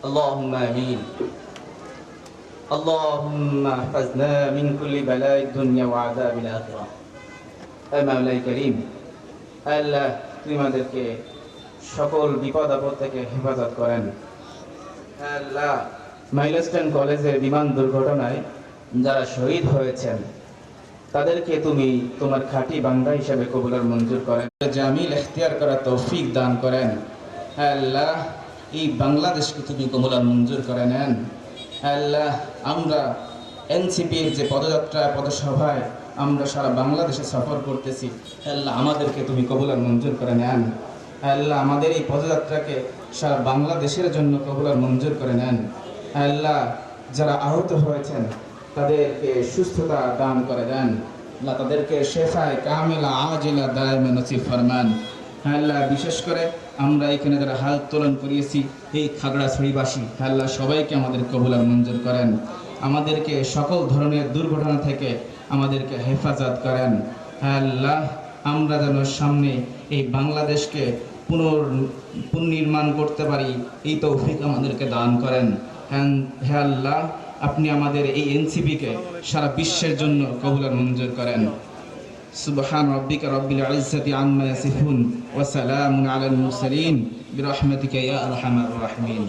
اللهم آمين اللهم احفظنا من كل بلاء الدنيا وعذاب الآخرة مولاي করিম আল্লাহ তুমি আমাদেরকে সকল বিপদ আপদ থেকে হেফাজত করেন। আল্লাহ মাইলস্টোন কলেজের বিমান দুর্ঘটনায় যারা শহীদ হয়েছেন তাদেরকে তুমি তোমার খাঁটি বান্দা হিসেবে কবুল আর মঞ্জুর করেন, জামিল ইখতিয়ার করার তৌফিক দান করেন। আল্লাহ এই বাংলাদেশকে তুমি কবুল আর মঞ্জুর করে নেন। আল্লাহ আমরা এনসিপির যে পদযাত্রা পদসভায় আমরা সারা বাংলাদেশে সফর করতেছি, আল্লাহ আমাদেরকে তুমি কবুল আর মঞ্জুর করে নেন। আল্লাহ আমাদের এই পদযাত্রাকে সারা বাংলাদেশের জন্য কবুল আর মঞ্জুর করে নেন। আল্লাহ যারা আহত হয়েছেন তাদেরকে সুস্থতা দান করে দেন। আল্লাহ তাদেরকে শেফায়ে কামিলা আজিলা দায়েমা নসিব ফরমান। আল্লাহ বিশেষ করে আমরা এখানে যারা হাল তোলন করিয়েছি এই খাগড়াছড়িবাসী, আল্লাহ সবাইকে আমাদের কবুল আর মঞ্জুর করেন। আমাদেরকে সকল ধরনের দুর্ঘটনা থেকে আমাদেরকে হেফাজত করেন। আল্লাহ আমরা যেন সামনে এই বাংলাদেশকে পুনর্নির্মাণ করতে পারি এই তৌফিক আমাদেরকে দান করেন। হে আল্লাহ আপনি আমাদের এই এনসিপিকে সারা বিশ্বের জন্য কবুল আর মঞ্জুর করেন। সুবহান রাব্বিকা রাব্বিল ইজ্জাতি আম্মা ইয়াসিফুন ওয়া সালামুন আলাল মুরসালিন বিরহমাতিকা ইয়া আরহামার রাহিমিন।